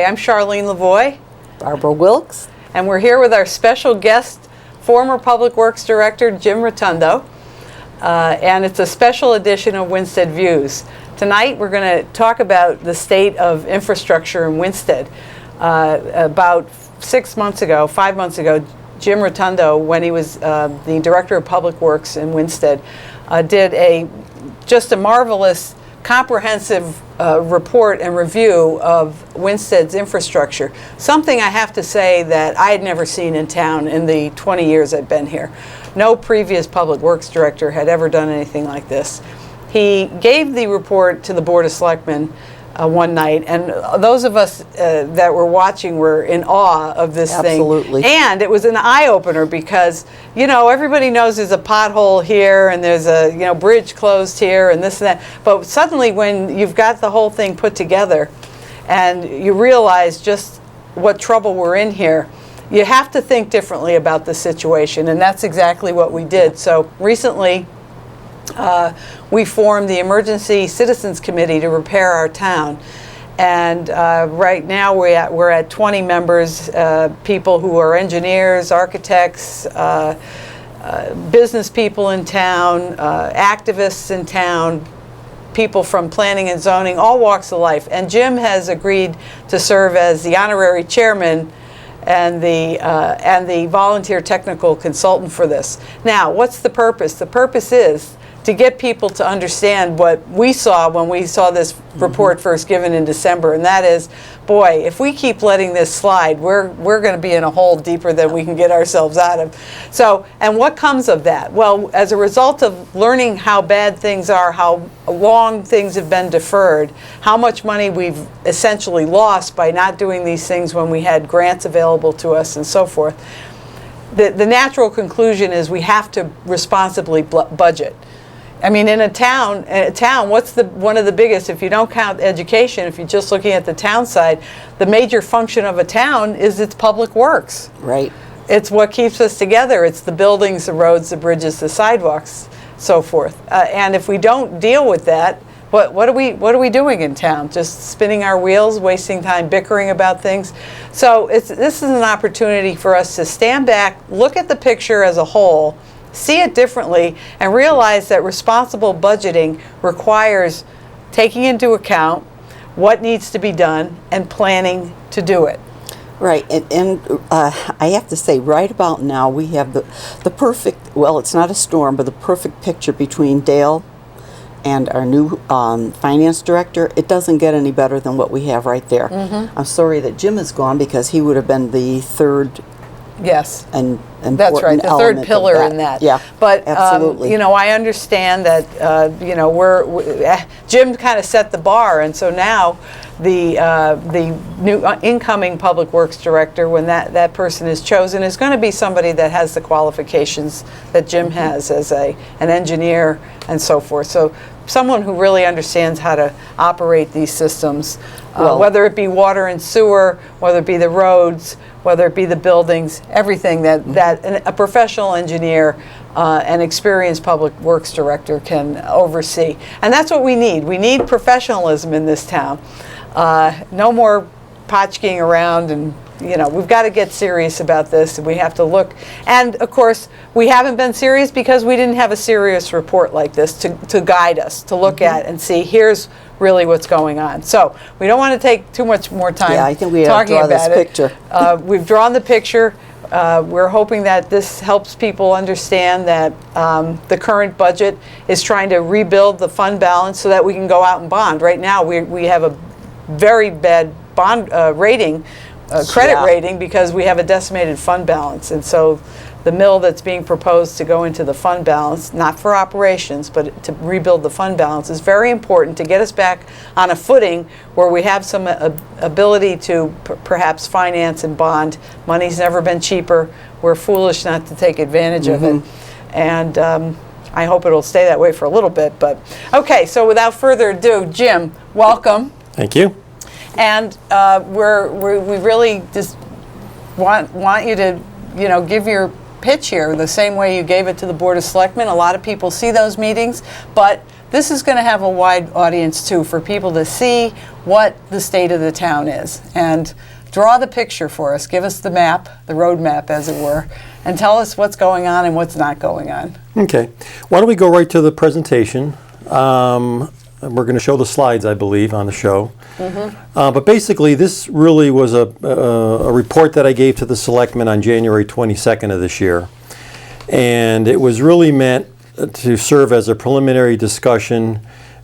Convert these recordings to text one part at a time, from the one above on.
I'm Charlene LaVoie. Barbara Wilkes. And we're here with our special guest, former Public Works Director Jim Rotondo. And it's a special edition of Winsted Views. Tonight we're going to talk about the state of infrastructure in Winsted. About 5 months ago, Jim Rotondo, when he was the Director of Public Works in Winsted, did just a marvelous, comprehensive report and review of Winsted's infrastructure. Something I have to say that I had never seen in town in the 20 years I've been here. No previous Public Works Director had ever done anything like this. He gave the report to the Board of Selectmen one night, and those of us that were watching were in awe of this Absolutely. thing. And it was an eye-opener because, everybody knows there's a pothole here and there's a, bridge closed here and this and that. But suddenly when you've got the whole thing put together and you realize just what trouble we're in here, you have to think differently about the situation, and that's exactly what we did. So recently, we formed the Emergency Citizens Committee to repair our town. And right now we're at 20 members, people who are engineers, architects, business people in town, activists in town, people from planning and zoning, all walks of life. And Jim has agreed to serve as the honorary chairman and the volunteer technical consultant for this. Now, what's the purpose? The purpose is to get people to understand what we saw when we saw this report first given in December, and that is, boy, if we keep letting this slide, we're going to be in a hole deeper than we can get ourselves out of. So, and what comes of that? Well, as a result of learning how bad things are, how long things have been deferred, how much money we've essentially lost by not doing these things when we had grants available to us and so forth, the natural conclusion is we have to responsibly budget. I mean, in a town, what's one of the biggest, if you don't count education, if you're just looking at the town side, the major function of a town is its public works. Right. It's what keeps us together. It's the buildings, the roads, the bridges, the sidewalks, so forth. And if we don't deal with that, what are we doing in town? Just spinning our wheels, wasting time bickering about things? So this is an opportunity for us to stand back, look at the picture as a whole, see it differently, and realize that responsible budgeting requires taking into account what needs to be done and planning to do it. Right, and I have to say, right about now, we have the perfect, well, it's not a storm, but the perfect picture between Dale and our new finance director. It doesn't get any better than what we have right there. Mm-hmm. I'm sorry that Jim is gone, because he would have been the third. Yes, and that's right. The third pillar in that. Yeah, but absolutely. I understand that Jim kind of set the bar, and so now the new incoming Public Works Director, when that person is chosen, is going to be somebody that has the qualifications that Jim has as an engineer and so forth. So someone who really understands how to operate these systems, whether it be water and sewer, whether it be the roads, whether it be the buildings, everything that a professional engineer, an experienced Public Works Director can oversee. And that's what we need. We need professionalism in this town. No more potchking around, and we've got to get serious about this, and we have to look. And of course, we haven't been serious because we didn't have a serious report like this to guide us, to look at and see, here's really what's going on. So we don't want to take too much more time I think we have to draw this picture. We've drawn the picture. We're hoping that this helps people understand that the current budget is trying to rebuild the fund balance so that we can go out and bond. Right now, we have a very bad bond rating, credit rating, because we have a decimated fund balance. And so the mill that's being proposed to go into the fund balance, not for operations, but to rebuild the fund balance, is very important to get us back on a footing where we have some ability to perhaps finance and bond. Money's never been cheaper. We're foolish not to take advantage of it. And I hope it'll stay that way for a little bit. But okay, so without further ado, Jim, welcome. Thank you. And we really just want you to, give your pitch here the same way you gave it to the Board of Selectmen. A lot of people see those meetings, but this is going to have a wide audience too, for people to see what the state of the town is. And draw the picture for us. Give us the map, the road map, as it were, and tell us what's going on and what's not going on. Okay. Why don't we go right to the presentation? We're going to show the slides, I believe, on the show. But basically, this really was a report that I gave to the selectmen on January 22nd of this year. And it was really meant to serve as a preliminary discussion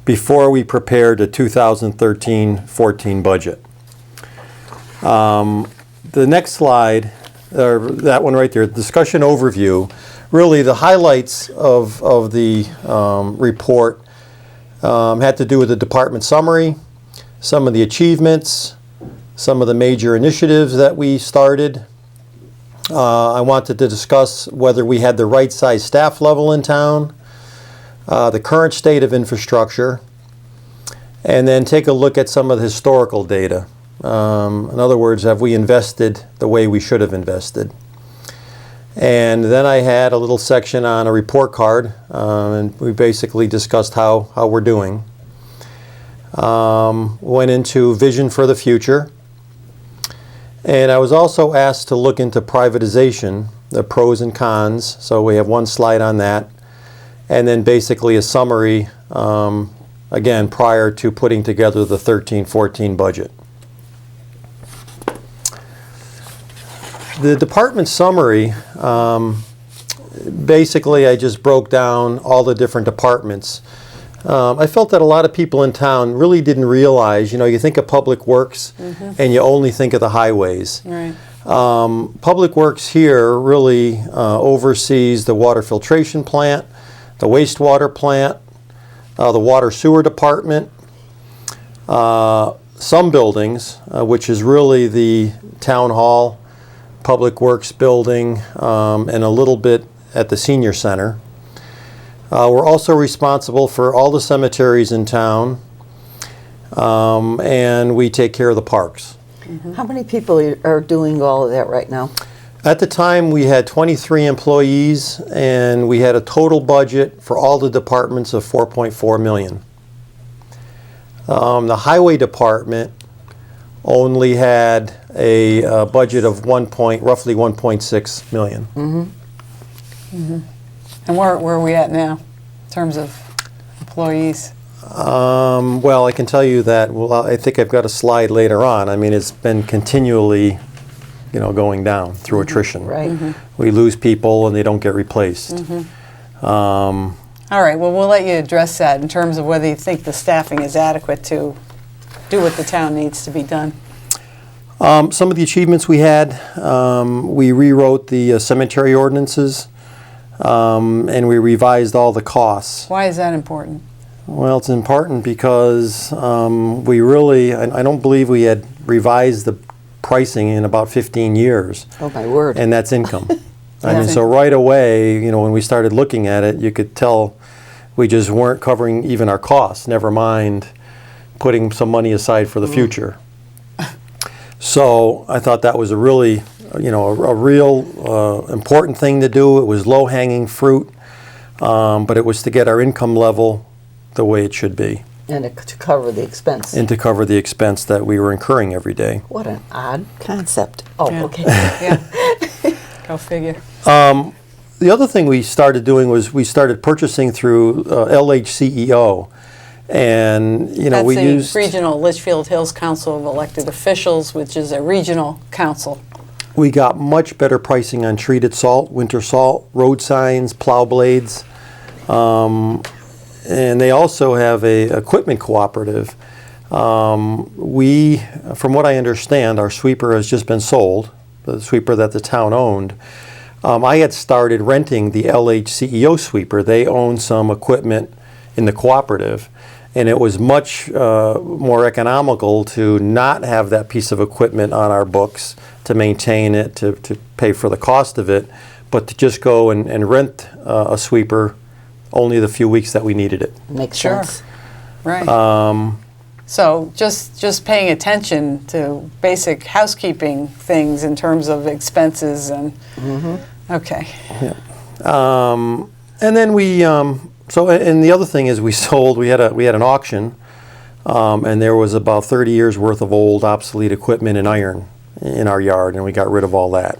before we prepared the 2013-14 budget. The next slide, or that one right there, discussion overview, really the highlights of the report had to do with the department summary, some of the achievements, some of the major initiatives that we started. I wanted to discuss whether we had the right size staff level in town, the current state of infrastructure, and then take a look at some of the historical data. In other words, have we invested the way we should have invested? And then I had a little section on a report card, and we basically discussed how we're doing. Went into vision for the future. And I was also asked to look into privatization, the pros and cons. So we have one slide on that. And then basically a summary, again, prior to putting together the 13-14 budget. The department summary, basically I just broke down all the different departments. I felt that a lot of people in town really didn't realize, you think of Public Works and you only think of the highways. Right. Public Works here really oversees the water filtration plant, the wastewater plant, the water sewer department, some buildings, which is really the town hall, Public Works building, and a little bit at the senior center. We're also responsible for all the cemeteries in town, and we take care of the parks. How many people are doing all of that right now? At the time, we had 23 employees, and we had a total budget for all the departments of $4.4 million. The highway department only had a budget of roughly 1.6 million. And where are we at now in terms of employees? Well, I can tell you that, I think I've got a slide later on. I mean, it's been continually, going down through attrition. Right. We lose people and they don't get replaced. All right, well, we'll let you address that in terms of whether you think the staffing is adequate to do what the town needs to be done. Some of the achievements we had, we rewrote the cemetery ordinances, and we revised all the costs. Why is that important? Well, it's important because we really, I don't believe we had revised the pricing in about 15 years. Oh, my word. And that's income. I mean, so right away, when we started looking at it, you could tell we just weren't covering even our costs, never mind putting some money aside for the future. So I thought that was a really, a real important thing to do. It was low-hanging fruit, but it was to get our income level the way it should be. And to cover the expense. And to cover the expense that we were incurring every day. What an odd concept. Oh, Yeah. okay. Yeah. Go figure. The other thing we started doing was we started purchasing through LHCEO. And, That's we the used... Regional Litchfield Hills Council of Elected Officials, which is a regional council. We got much better pricing on treated salt, winter salt, road signs, plow blades. And they also have a equipment cooperative. From what I understand, our sweeper has just been sold, the sweeper that the town owned. I had started renting the LHCEO sweeper. They own some equipment in the cooperative, and it was much more economical to not have that piece of equipment on our books to maintain it, to pay for the cost of it, but to just go and rent a sweeper only the few weeks that we needed it. Makes Sure. sense. Right. So just paying attention to basic housekeeping things in terms of expenses and, okay. And then we So, and the other thing is we had an auction, and there was about 30 years worth of old obsolete equipment and iron in our yard, and we got rid of all that.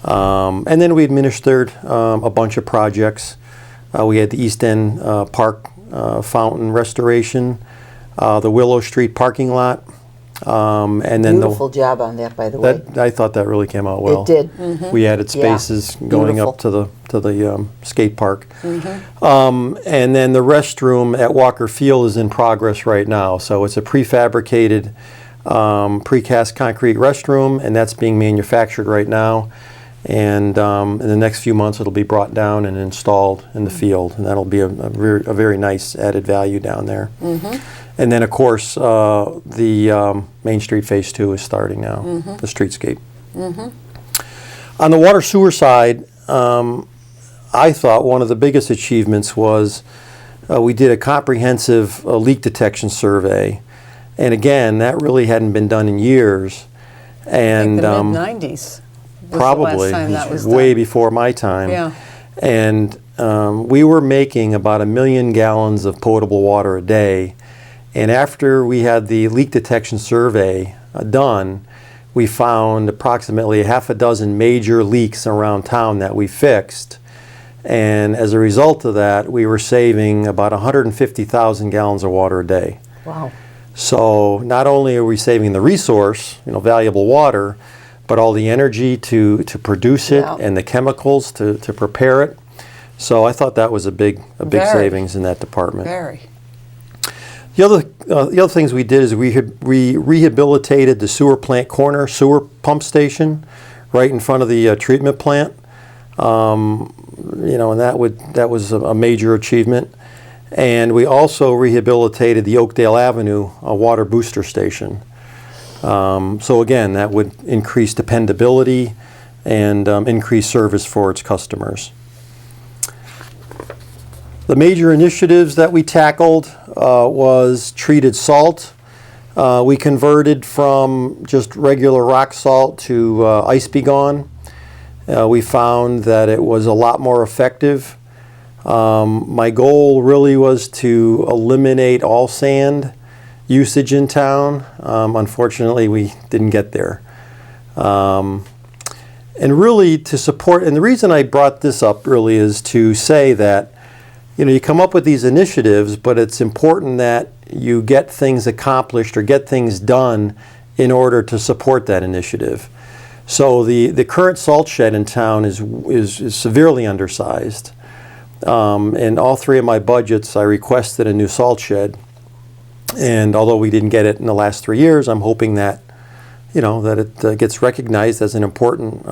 And then we administered a bunch of projects. We had the East End Park fountain restoration, the Willow Street parking lot, and then Beautiful job on that, by the way. I thought that really came out well. It did. We added spaces going Beautiful. up to the skate park, and then the restroom at Walker Field is in progress right now. So it's a prefabricated, precast concrete restroom, and that's being manufactured right now. And in the next few months, it'll be brought down and installed in the field, and that'll be a very nice added value down there. And then, of course, the Main Street Phase 2 is starting now, the streetscape. On the water sewer side, I thought one of the biggest achievements was we did a comprehensive leak detection survey. And again, that really hadn't been done in years. And the mid-90s. Probably, That was way before my time. Yeah. And we were making about 1 million gallons of potable water a day. And after we had the leak detection survey done, we found approximately half a dozen major leaks around town that we fixed. And as a result of that, we were saving about 150,000 gallons of water a day. Wow. So not only are we saving the resource, valuable water, but all the energy to produce it and the chemicals to prepare it. So I thought that was a big savings in that department. Very. The other things we did is we rehabilitated the sewer plant corner sewer pump station right in front of the treatment plant. And that was a major achievement. And we also rehabilitated the Oakdale Avenue water booster station. So again, that would increase dependability and increase service for its customers. The major initiatives that we tackled was treated salt. We converted from just regular rock salt to Ice Be Gone. We found that it was a lot more effective. My goal really was to eliminate all sand usage in town. Unfortunately, we didn't get there. And really to support, and the reason I brought this up really is to say that, you come up with these initiatives, but it's important that you get things accomplished or get things done in order to support that initiative. So the current salt shed in town is severely undersized. In all three of my budgets, I requested a new salt shed. And although we didn't get it in the last 3 years, I'm hoping that, that it gets recognized as an important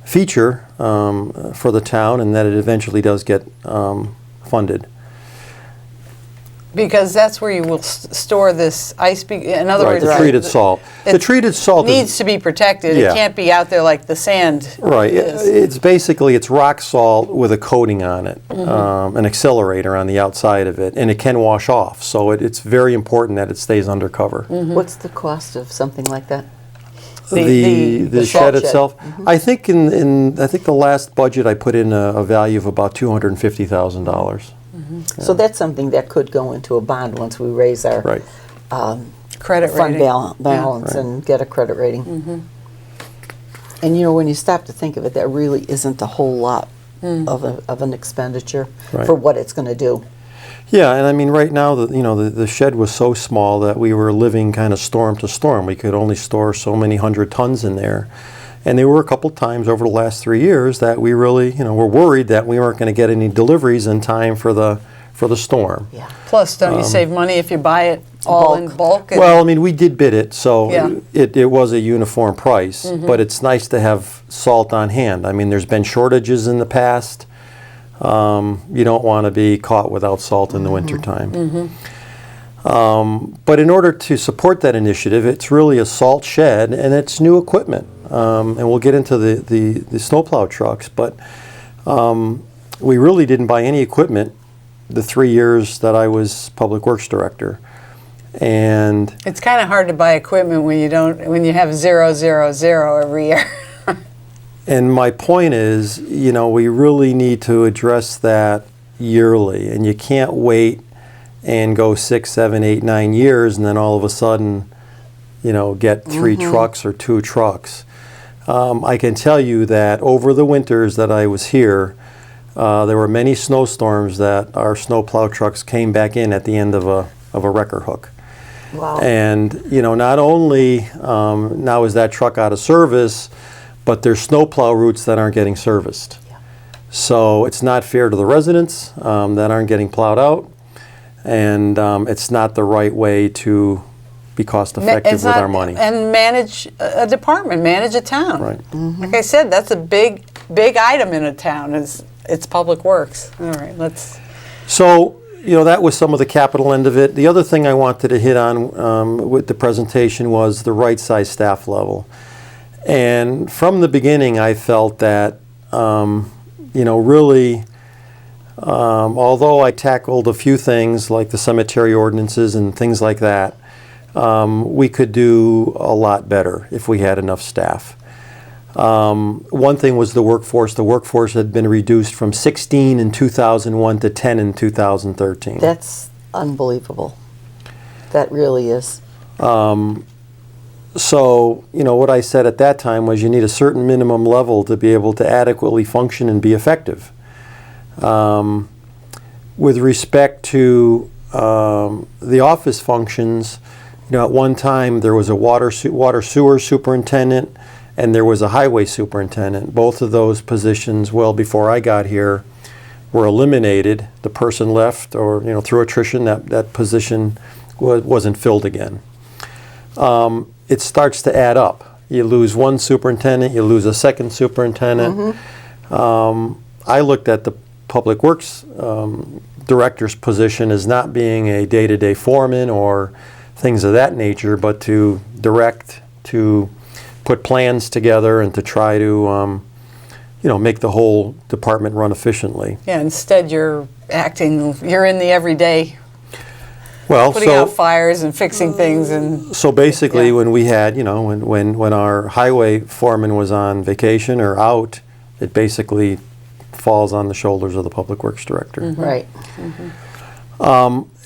feature for the town, and that it eventually does get funded. Because that's where you will store this ice. In other words, the treated salt. The treated salt needs to be protected. Yeah. It can't be out there like the sand. Right. is. It's basically rock salt with a coating on it, an accelerator on the outside of it, and it can wash off. So it's very important that it stays undercover. What's the cost of something like that? The shed salt itself. I think I think the last budget I put in a value of about $250,000. So that's something that could go into a bond once we raise our Credit fund rating. balance and get a credit rating. And when you stop to think of it, that really isn't a whole lot of an expenditure for what it's going to do. Yeah, and I mean, right now, the shed was so small that we were living kind of storm to storm. We could only store so many 100 tons in there. And there were a couple times over the last 3 years that we really, were worried that we weren't going to get any deliveries in time for the storm. Yeah. Plus, don't you save money if you buy it all in bulk? Well, I mean, we did bid it, so Yeah. it was a uniform price. But it's nice to have salt on hand. I mean, there's been shortages in the past. You don't want to be caught without salt in the wintertime. But in order to support that initiative, it's really a salt shed and it's new equipment. And we'll get into the snowplow trucks, but we really didn't buy any equipment the 3 years that I was Public Works Director. And It's kind of hard to buy equipment when you have 0, 0, 0 every year. And my point is, we really need to address that yearly, and you can't wait and go 6, 7, 8, 9 years, and then all of a sudden, get 3 trucks or 2 trucks. I can tell you that over the winters that I was here, there were many snowstorms that our snowplow trucks came back in at the end of a wrecker hook. Wow. And, not only now is that truck out of service, but there's snowplow routes that aren't getting serviced. Yeah. So it's not fair to the residents that aren't getting plowed out, and it's not the right way to be cost effective with our money. And manage a department, manage a town. Right. Like I said, that's a big item in a town, is it's public works. All right, let's. So, that was some of the capital end of it. The other thing I wanted to hit on with the presentation was the right size staff level. And from the beginning, I felt that, really, although I tackled a few things like the cemetery ordinances and things like that, we could do a lot better if we had enough staff. One thing was the workforce. The workforce had been reduced from 16 in 2001 to 10 in 2013. That's unbelievable. That really is. So, what I said at that time was you need a certain minimum level to be able to adequately function and be effective. With respect to the office functions, at one time there was a water sewer superintendent and there was a highway superintendent. Both of those positions, well before I got here, were eliminated. The person left, or through attrition, that position wasn't filled again. It starts to add up. You lose one superintendent, you lose a second superintendent. I looked at the Public Works director's position as not being a day-to-day foreman or things of that nature, but to direct, to put plans together, and to try to make the whole department run efficiently. Yeah, instead you're in the everyday, well, putting out fires and fixing things. And so basically, when we had, when our highway foreman was on vacation or out, it basically falls on the shoulders of the Public Works director. Right.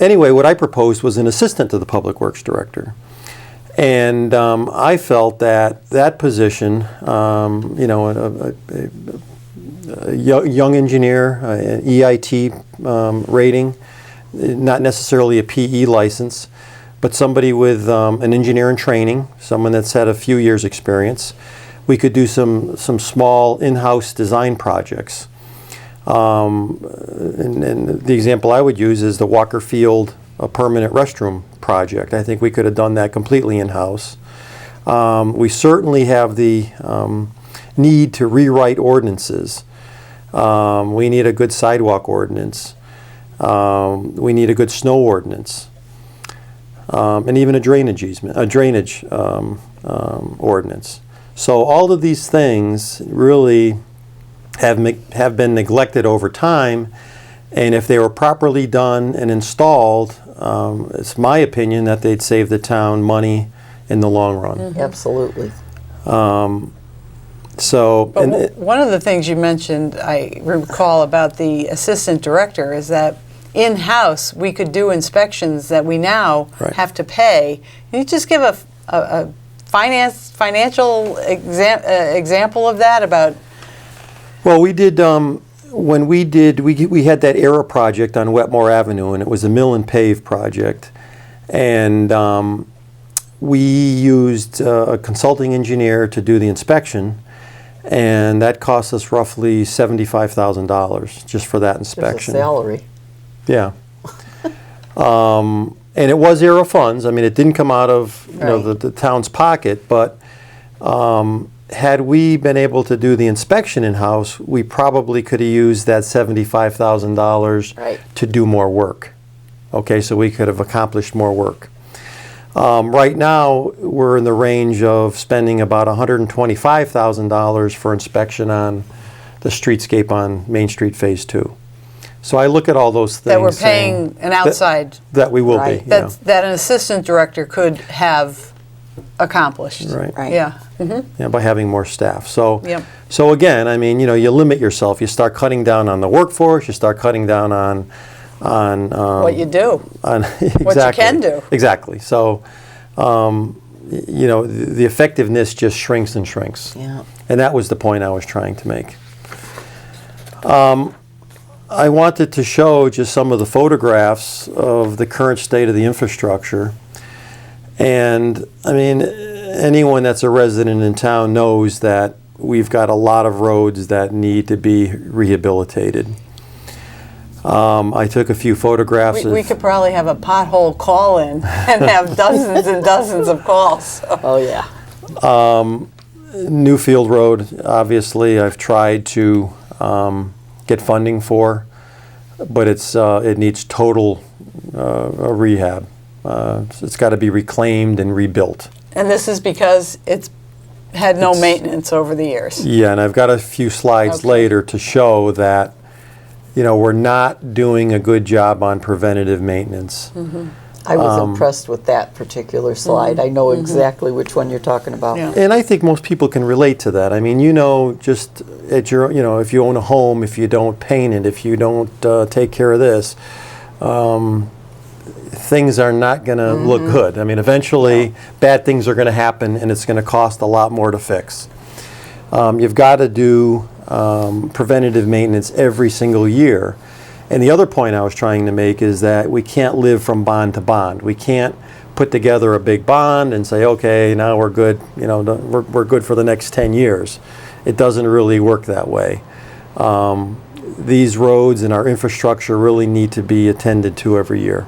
Anyway, what I proposed was an assistant to the Public Works director. And I felt that position, a young engineer, an EIT rating, not necessarily a PE license, but somebody with an engineer in training, someone that's had a few years' experience. We could do some small in-house design projects. And the example I would use is the Walker Field permanent restroom project. I think we could have done that completely in-house. We certainly have the need to rewrite ordinances. We need a good sidewalk ordinance. We need a good snow ordinance, and even a drainage ordinance. So all of these things really have been neglected over time, and if they were properly done and installed, it's my opinion that they'd save the town money in the long run. Absolutely. One of the things you mentioned, I recall, about the assistant director is that in-house we could do inspections that we now have to pay. Can you just give a financial example of that? About Well, we did, when we had that ERA project on Wetmore Avenue, and it was a mill and pave project. And we used a consulting engineer to do the inspection, and that cost us roughly $75,000 just for that inspection. There's a salary. Yeah. And it was ERA funds. I mean, it didn't come out of the town's pocket, but had we been able to do the inspection in-house, we probably could have used that $75,000 to do more work. Okay, so we could have accomplished more work. Right now, we're in the range of spending about $125,000 for inspection on the streetscape on Main Street Phase 2. So I look at all those things. That we're paying an outside. That we will be. That an assistant director could have accomplished. Right. Yeah. By having more staff. So, Yep. so again, I mean, you limit yourself. You start cutting down on the workforce. You start cutting down on What you do. exactly. What you can do. Exactly. So, the effectiveness just shrinks and shrinks. Yeah. And that was the point I was trying to make. I wanted to show just some of the photographs of the current state of the infrastructure. And, I mean, anyone that's a resident in town knows that we've got a lot of roads that need to be rehabilitated. I took a few photographs. We could probably have a pothole call-in and have dozens and dozens of calls. Oh, yeah. Newfield Road, obviously, I've tried to get funding for, but it needs total rehab. It's got to be reclaimed and rebuilt. And this is because it's had no maintenance over the years. Yeah, and I've got a few slides later to show that, we're not doing a good job on preventative maintenance. I was impressed with that particular slide. I know exactly which one you're talking about. Yeah. And I think most people can relate to that. I mean, just at your, if you own a home, if you don't paint it, if you don't take care of this, things are not going to look good. I mean, eventually, bad things are going to happen, and it's going to cost a lot more to fix. You've got to do preventative maintenance every single year. And the other point I was trying to make is that we can't live from bond to bond. We can't put together a big bond and say, okay, now we're good. We're good for the next 10 years. It doesn't really work that way. These roads and our infrastructure really need to be attended to every year.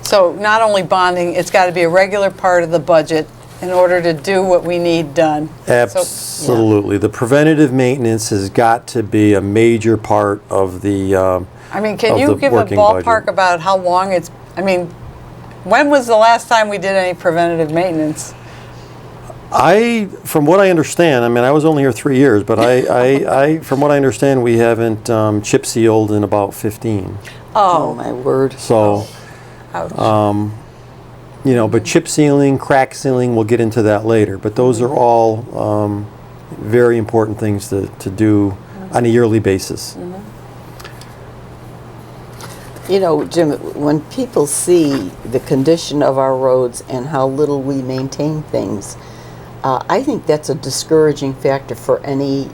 So not only bonding, it's got to be a regular part of the budget in order to do what we need done. Absolutely. The preventative maintenance has got to be a major part of the can you give a ballpark budget. about how long it's, when was the last time we did any preventative maintenance? From what I understand, I was only here 3 years, but from what I understand, we haven't chip sealed in about 15. Oh, my word. So, Ouch. but chip sealing, crack sealing, we'll get into that later. But those are all very important things to do on a yearly basis. Jim, when people see the condition of our roads and how little we maintain things, I think that's a discouraging factor for any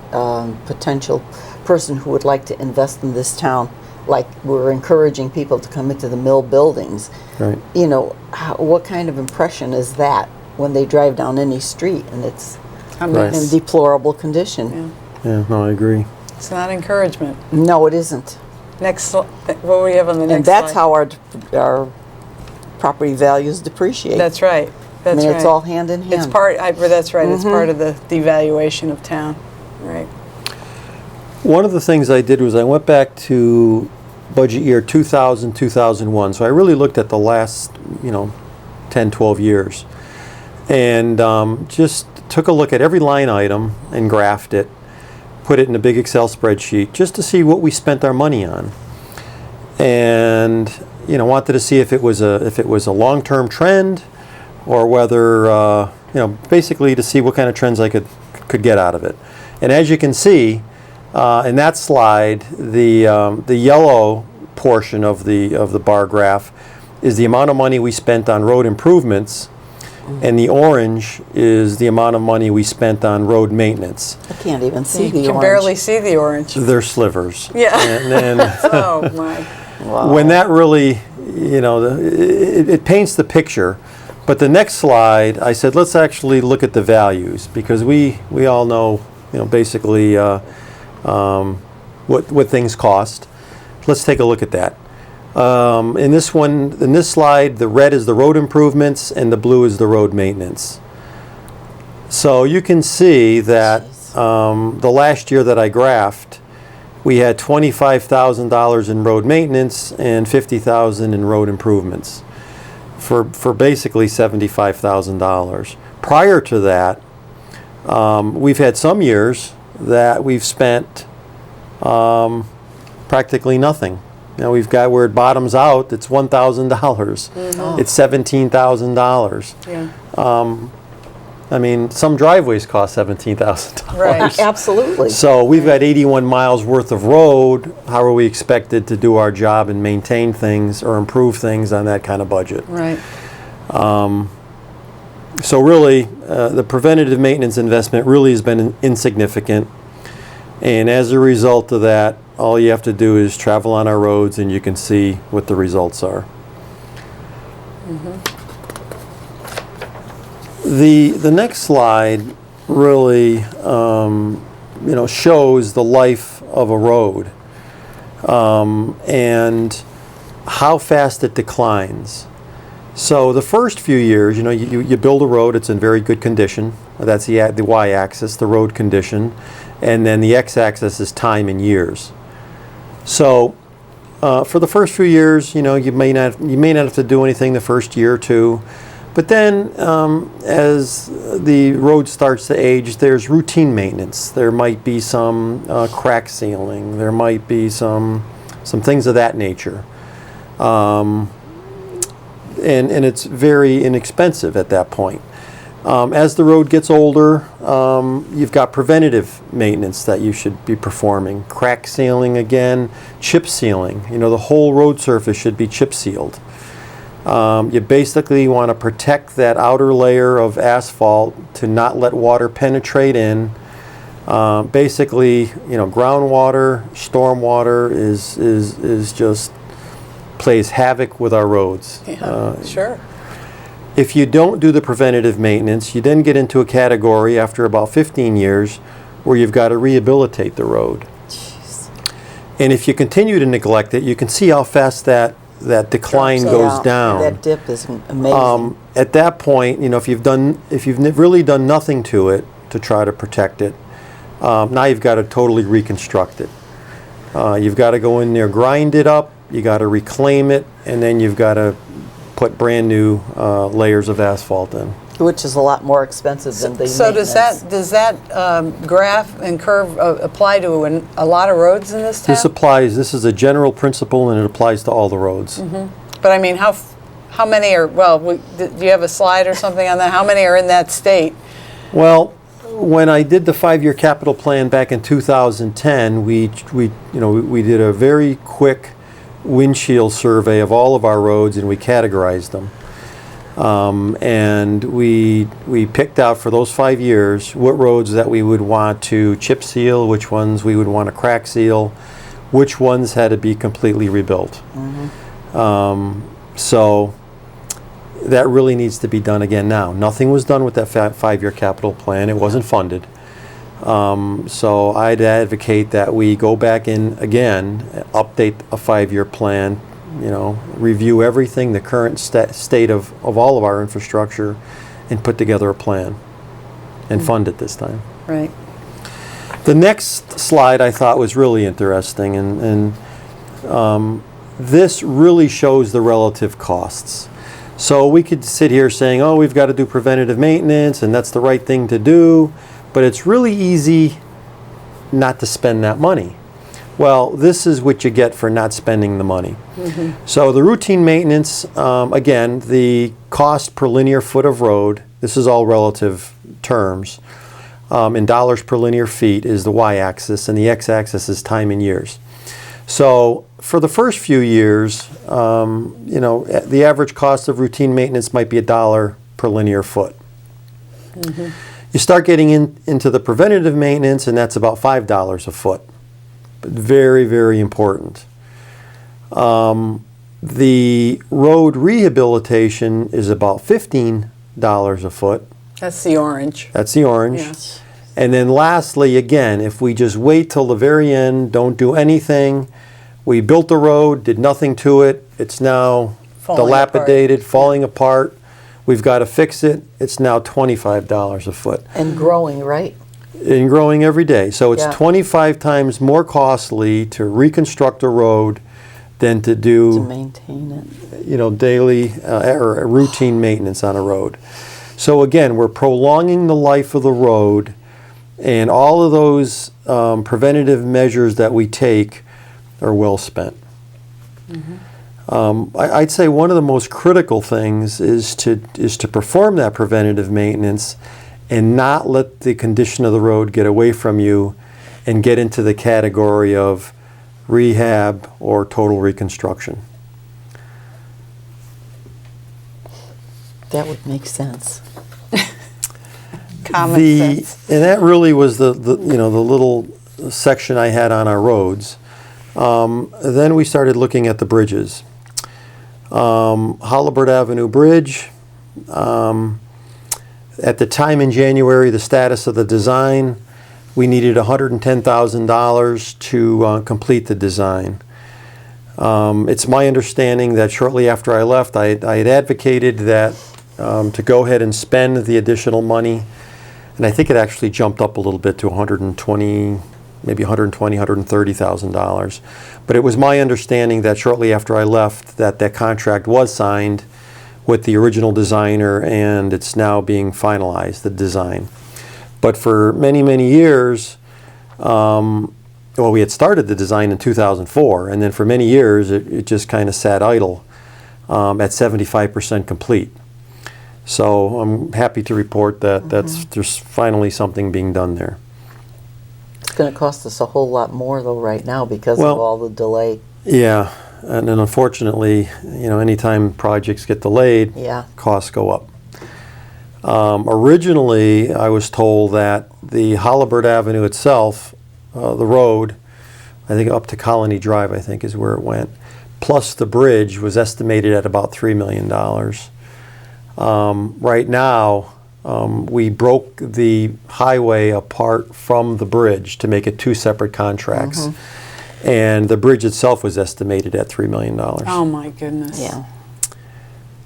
potential person who would like to invest in this town. Like we're encouraging people to come into the mill buildings. Right. What kind of impression is that when they drive down any street and it's Right. in deplorable condition? Yeah, no, I agree. It's not encouragement. No, it isn't. Next, what do we have on the next And that's slide? how our property values depreciate. That's right. That's right. It's all hand in hand. It's part. That's right. It's part of the devaluation of town. Right. One of the things I did was I went back to budget year 2000, 2001. So I really looked at the last, 10, 12 years. And just took a look at every line item and graphed it, put it in a big Excel spreadsheet just to see what we spent our money on. And, wanted to see if it was a long-term trend or whether, basically to see what kind of trends I could get out of it. And as you can see, in that slide, the yellow portion of the bar graph is the amount of money we spent on road improvements, and the orange is the amount of money we spent on road maintenance. I can't even see You the can orange. barely see the orange. They're slivers. Yeah. And Oh my. Wow. when that really, it paints the picture. But the next slide, I said, let's actually look at the values, because we all know, basically what things cost. Let's take a look at that. In this slide, the red is the road improvements and the blue is the road maintenance. So you can see that the last year that I graphed, we had $25,000 in road maintenance and $50,000 in road improvements for basically $75,000. Prior to that, we've had some years that we've spent practically nothing. We've got where it bottoms out, it's $1,000. It's $17,000. Yeah. I mean, some driveways cost $17,000. Right. Absolutely. So we've got 81 miles worth of road. How are we expected to do our job and maintain things or improve things on that kind of budget? Right. So really, the preventative maintenance investment really has been insignificant. And as a result of that, all you have to do is travel on our roads and you can see what the results are. The next slide really shows the life of a road and how fast it declines. So the first few years, you build a road, it's in very good condition. That's the y-axis, the road condition, and then the x-axis is time in years. So for the first few years, you may not have to do anything the first year or two, but then as the road starts to age, there's routine maintenance. There might be some crack sealing. There might be some things of that nature. And it's very inexpensive at that point. As the road gets older, you've got preventative maintenance that you should be performing. Crack sealing again, chip sealing. The whole road surface should be chip sealed. You basically want to protect that outer layer of asphalt to not let water penetrate in. Basically, groundwater, stormwater is just plays havoc with our roads. Yeah, sure. If you don't do the preventative maintenance, you then get into a category after about 15 years where you've got to rehabilitate the road. Jeez. And if you continue to neglect it, you can see how fast that decline goes down. That dip is amazing. At that point, if you've really done nothing to it to try to protect it, now you've got to totally reconstruct it. You've got to go in there, grind it up, you got to reclaim it, and then you've got to put brand new layers of asphalt in. Which is a lot more expensive than the So maintenance. does that graph and curve apply to a lot of roads in this town? This is a general principle and it applies to all the roads. But I mean, how many are, do you have a slide or something on that? How many are in that state? Well, when I did the 5-year capital plan back in 2010, we did a very quick windshield survey of all of our roads and we categorized them. And we picked out for those 5 years what roads that we would want to chip seal, which ones we would want to crack seal, which ones had to be completely rebuilt. So that really needs to be done again now. Nothing was done with that 5-year capital plan. It wasn't funded. So I'd advocate that we go back in again, update a 5-year plan, review everything, the current state of all of our infrastructure, and put together a plan and fund it this time. Right. The next slide I thought was really interesting, and this really shows the relative costs. So we could sit here saying, oh, we've got to do preventative maintenance, and that's the right thing to do, but it's really easy not to spend that money. Well, this is what you get for not spending the money. So the routine maintenance, again, the cost per linear foot of road, this is all relative terms, in dollars per linear feet is the y-axis, and the x-axis is time in years. So for the first few years, the average cost of routine maintenance might be $1 per linear foot. You start getting into the preventative maintenance, and that's about $5 a foot. But very, very important. The road rehabilitation is about $15 a foot. That's the orange. That's the orange. Yes. And then lastly, again, if we just wait till the very end, don't do anything, we built the road, did nothing to it, it's now dilapidated, falling apart, we've got to fix it, it's now $25 a foot. And growing, right? And growing every day. So it's Yeah. 25 times more costly to reconstruct a road than to To do, maintain it. daily or routine maintenance on a road. So again, we're prolonging the life of the road, and all of those preventative measures that we take are well spent. I'd say one of the most critical things is to perform that preventative maintenance and not let the condition of the road get away from you and get into the category of rehab or total reconstruction. That would make sense. Common sense. And that really was the little section I had on our roads. Then we started looking at the bridges. Holabird Avenue Bridge. At the time in January, the status of the design, we needed $110,000 to complete the design. It's my understanding that shortly after I left, I had advocated that to go ahead and spend the additional money, and I think it actually jumped up a little bit to maybe $130,000. But it was my understanding that shortly after I left, that contract was signed with the original designer, and it's now being finalized, the design. But for many, many years, we had started the design in 2004, and then for many years it just kind of sat idle at 75% complete. So I'm happy to report that there's finally something being done there. It's going to cost us a whole lot more, though, right now because of all the delay. Yeah, and then unfortunately, anytime projects get delayed, costs go up. Originally, I was told that the Holabird Avenue itself, the road, I think up to Colony Drive, I think is where it went, plus the bridge was estimated at about $3 million. Right now, we broke the highway apart from the bridge to make it two separate contracts. And the bridge itself was estimated at $3 million. Oh my goodness. Yeah.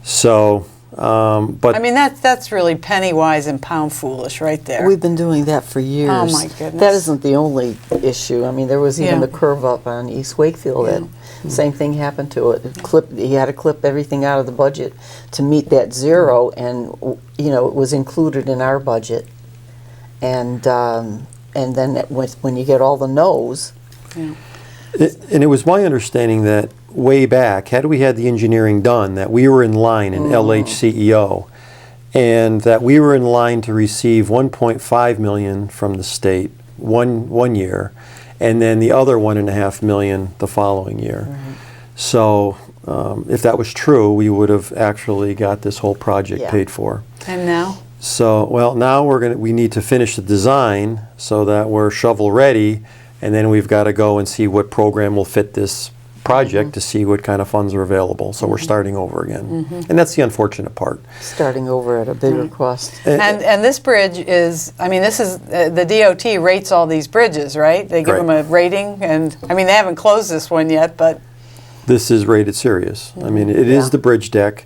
So, but I mean, that's really penny wise and pound foolish right there. We've been doing that for years. Oh my goodness. That isn't the only issue. I mean, there was even Yeah. the curve up on East Wakefield. That same thing happened to it. He had to clip everything out of the budget to meet that zero, and it was included in our budget. And then when you get all the no's. Yeah. And it was my understanding that way back, had we had the engineering done, that we were in line in LHCEO, and that we were in line to receive $1.5 million from the state one year, and then the other $1.5 million the following year. So if that was true, we would have actually got this whole project paid for. And now? So, now we need to finish the design so that we're shovel ready, and then we've got to go and see what program will fit this project to see what kind of funds are available. So we're starting over again. And that's the unfortunate part. Starting over at a bigger cost. And this bridge is, I mean, this is, the DOT rates all these bridges, right? They give them a rating, and, I mean, they haven't closed this one yet, but. This is rated serious. I mean, it is the bridge deck,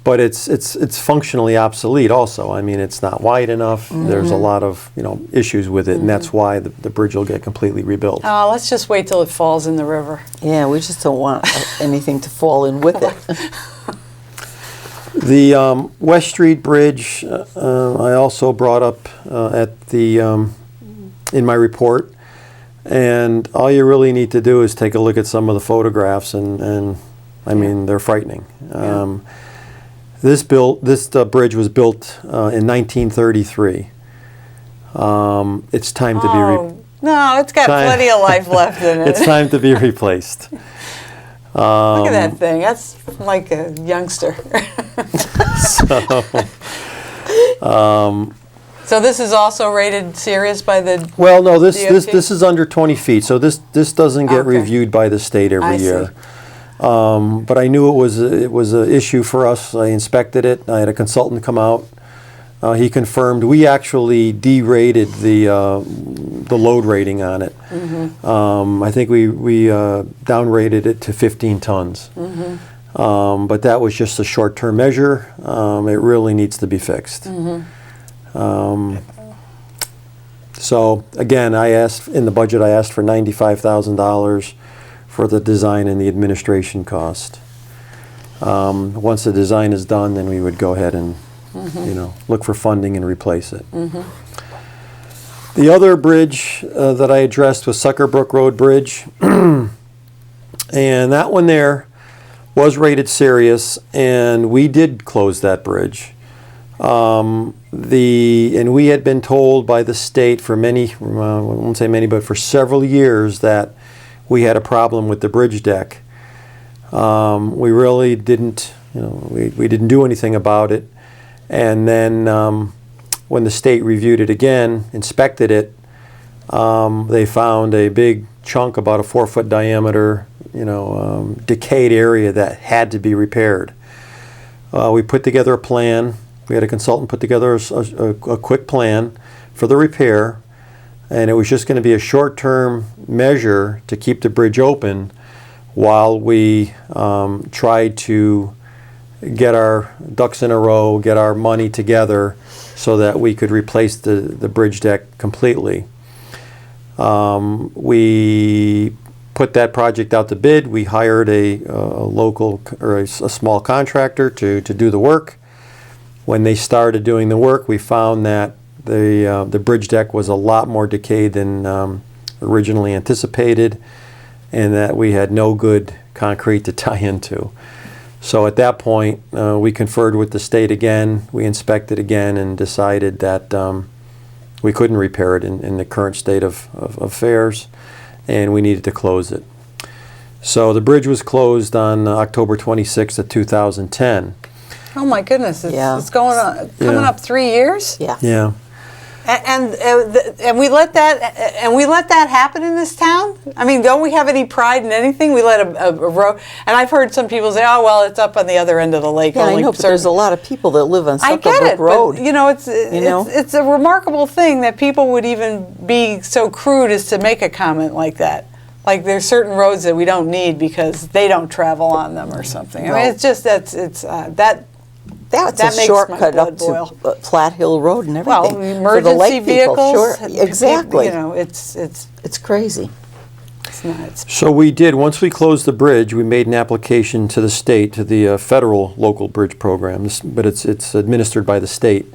but it's functionally obsolete also. I mean, it's not wide enough. There's a lot of, issues with it, and that's why the bridge will get completely rebuilt. Oh, let's just wait till it falls in the river. Yeah, we just don't want anything to fall in with it. The West Street Bridge, I also brought up in my report, and all you really need to do is take a look at some of the photographs, and I mean, they're frightening. This bridge was built in 1933. It's time to be no, it's got plenty of life left in it. It's time to be replaced. Look at that thing. That's like a youngster. So this is also rated serious by the Well, no, DOT? this is under 20 feet, so this doesn't get reviewed by the state every year. But I knew it was an issue for us. I inspected it. I had a consultant come out. He confirmed we actually derated the load rating on it. I think we downrated it to 15 tons. But that was just a short-term measure. It really needs to be fixed. So again, I asked in the budget. I asked for $95,000 for the design and the administration cost. Once the design is done, then we would go ahead and look for funding and replace it. The other bridge that I addressed was Sucker Brook Road Bridge, and that one there was rated serious, and we did close that bridge. And we had been told by the state for many, I won't say many, but for several years that we had a problem with the bridge deck. We really didn't, we didn't do anything about it. And then when the state reviewed it again, inspected it, they found a big chunk, about a 4-foot diameter, decayed area that had to be repaired. We put together a plan. We had a consultant put together a quick plan for the repair, and it was just going to be a short-term measure to keep the bridge open while we tried to get our ducks in a row, get our money together so that we could replace the bridge deck completely. We put that project out to bid. We hired a local or a small contractor to do the work. When they started doing the work, we found that the bridge deck was a lot more decayed than originally anticipated, and that we had no good concrete to tie into. So at that point, we conferred with the state again. We inspected again and decided that we couldn't repair it in the current state of affairs, and we needed to close it. So the bridge was closed on October 26th of 2010. Oh my goodness, it's coming up 3 years? Yeah. Yeah. And we let that happen in this town? I mean, don't we have any pride in anything? We let a road, and I've heard some people say, "Oh, well, it's up on the other end of the lake." Yeah, I know, but there's a lot of people that live on I get Suckerbrook it, Road. but it's a remarkable thing that people would even be so crude as to make a comment like that. Like there's certain roads that we don't need because they don't travel on them or something. I mean, it's just that's a makes shortcut my up blood to Platte Hill Road and Well, everything. emergency for the lake vehicles, people. Sure, exactly. It's crazy. It's nuts. So we did, once we closed the bridge, we made an application to the state, to the federal local bridge program, but it's administered by the state.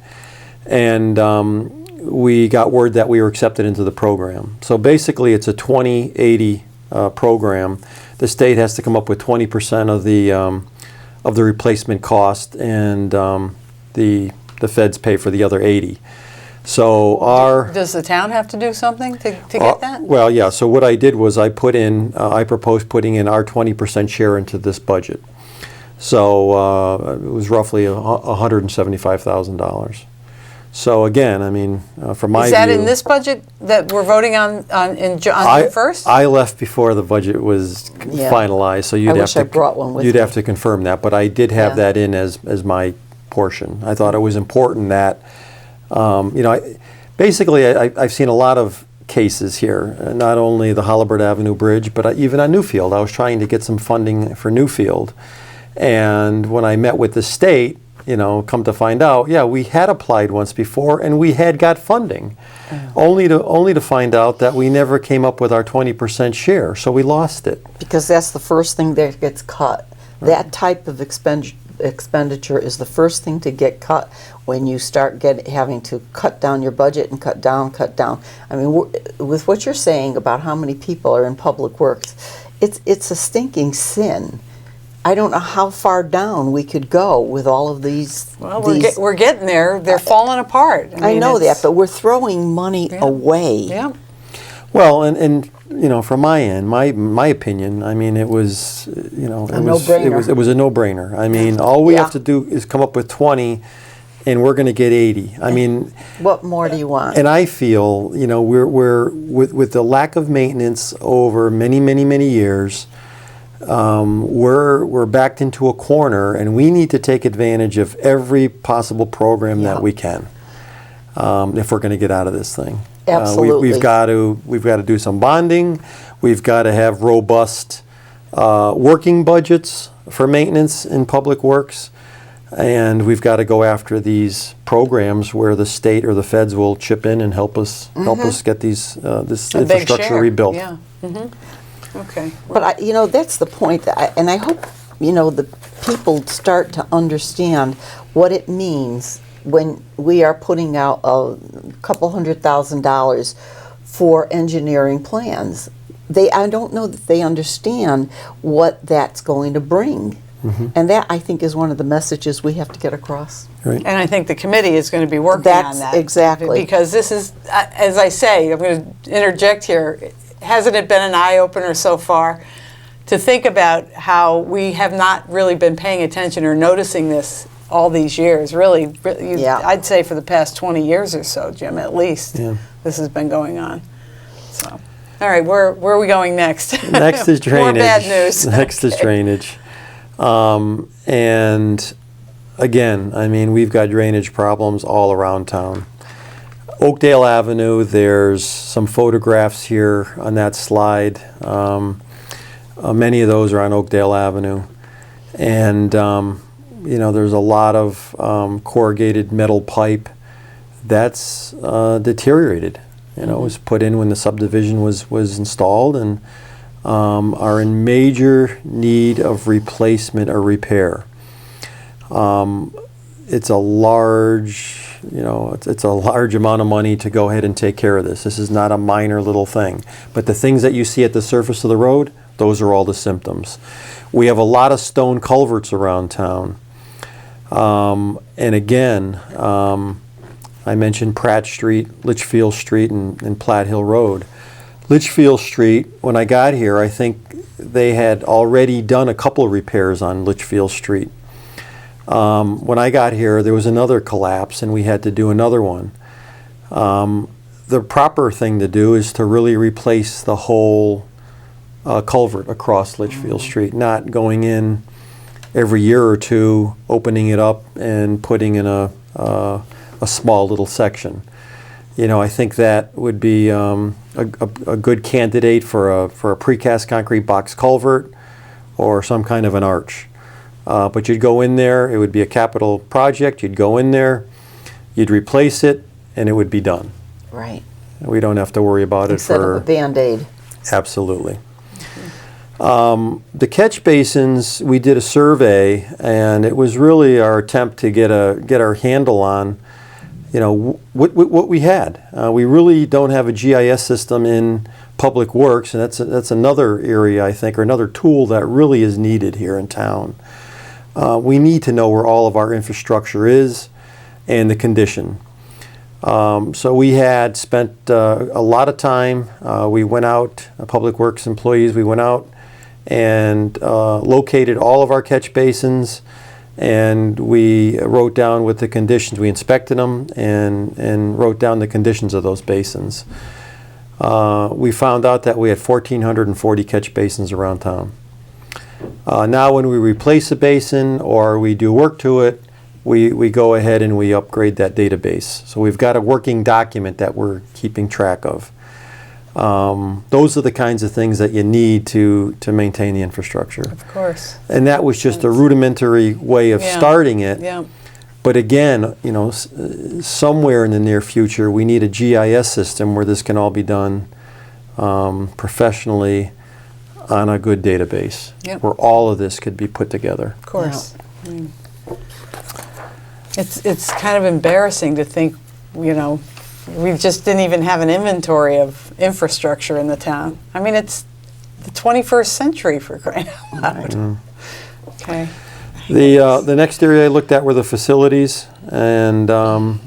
And we got word that we were accepted into the program. So basically it's a 20/80 program. The state has to come up with 20% of the replacement cost, and the feds pay for the other 80. So Does the town have to do something to get that? Well, yeah. So what I did was I proposed putting in our 20% share into this budget. So it was roughly $175,000. So again, I mean, from my view, is that in this budget that we're voting on June 1st? I left before the budget was finalized, so you'd have to confirm that. But I did have that in as my portion. I thought it was important that, basically I've seen a lot of cases here, not only the Holabird Avenue Bridge, but even on Newfield. I was trying to get some funding for Newfield, and when I met with the state, come to find out, we had applied once before and we had got funding, only to find out that we never came up with our 20% share, so we lost it. Because that's the first thing that gets cut. Right. That type of expenditure is the first thing to get cut when you start having to cut down your budget and cut down. I mean, with what you're saying about how many people are in public works, it's a stinking sin. I don't know how far down we could go with all of these. Well, we're getting there. They're falling apart. I know that, but we're throwing money away. Yeah. Well, and from my end, my opinion, I mean, it was, no-brainer. It was a no-brainer. I mean, all we have to do is come up with 20, and we're going to get 80. I mean, what more do you want? And I feel, we're with the lack of maintenance over many, many, many years. We're backed into a corner, and we need to take advantage of every possible program that we can if we're going to get out of this thing. Absolutely. We've got to do some bonding. We've got to have robust working budgets for maintenance in public works, and we've got to go after these programs where the state or the feds will chip in and help us get this infrastructure rebuilt. Yeah. Mm-hmm. Okay. But that's the point, and I hope the people start to understand what it means when we are putting out a couple $100,000 for engineering plans. I don't know that they understand what that's going to bring. And that, I think, is one of the messages we have to get across. Right. And I think the committee is going to be working on That's that. exactly. Because this is, as I say, I'm going to interject here, hasn't it been an eye-opener so far to think about how we have not really been paying attention or noticing this all these years, really, Yeah. I'd say for the past 20 years or so, Jim, at least, Yeah. this has been going on. So, all right, where are we going next? Next is drainage. More bad news. Next is drainage. And again, I mean, we've got drainage problems all around town. Oakdale Avenue, there's some photographs here on that slide. Many of those are on Oakdale Avenue. And, you know, there's a lot of corrugated metal pipe that's deteriorated. You know, it was put in when the subdivision was installed, and are in major need of replacement or repair. It's a large, you know, it's a large amount of money to go ahead and take care of this. This is not a minor little thing. But the things that you see at the surface of the road, those are all the symptoms. We have a lot of stone culverts around town. And again, I mentioned Pratt Street, Litchfield Street, and Platt Hill Road. Litchfield Street, when I got here, I think they had already done a couple of repairs on Litchfield Street. When I got here, there was another collapse, and we had to do another one. The proper thing to do is to really replace the whole culvert across Litchfield Street, not going in every year or two, opening it up and putting in a small little section. You know, I think that would be a good candidate for a precast concrete box culvert or some kind of an arch. But you'd go in there, it would be a capital project, you'd go in there, you'd replace it, and it would be done. Right. We don't have to worry about Instead it for... of a Band-Aid. Absolutely. The catch basins, we did a survey, and it was really our attempt to get our handle on, you know, what we had. We really don't have a GIS system in Public Works, and that's another area, I think, or another tool that really is needed here in town. We need to know where all of our infrastructure is and the condition. So we had spent a lot of time. We went out, Public Works employees, we went out and located all of our catch basins, and we wrote down what the conditions. We inspected them and wrote down the conditions of those basins. We found out that we had 1,440 catch basins around town. Now when we replace a basin or we do work to it, we go ahead and we upgrade that database. So we've got a working document that we're keeping track of. Those are the kinds of things that you need to maintain the infrastructure. Of course. And that was just a rudimentary way of starting it. Yeah. But again, you know, somewhere in the near future, we need a GIS system where this can all be done professionally on a good database, where all of this could be put together. Of course. Yeah. I mean, it's kind of embarrassing to think, you know, we just didn't even have an inventory of infrastructure in the town. I mean, it's the 21st century, for crying out loud. Okay. The next area I looked at were the facilities, and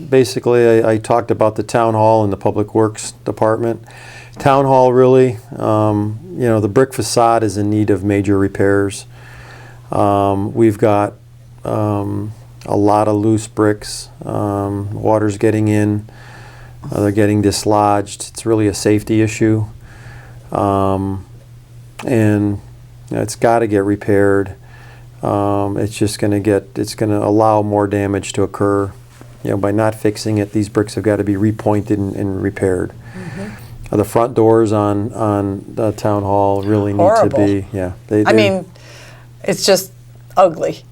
basically I talked about the town hall and the Public Works department. Town hall, really, you know, the brick facade is in need of major repairs. We've got a lot of loose bricks. Water's getting in. They're getting dislodged. It's really a safety issue. And you know, it's got to get repaired. It's just going to allow more damage to occur. You know, by not fixing it, these bricks have got to be repointed and repaired. The front doors on the town hall really need to be, I mean, it's just ugly.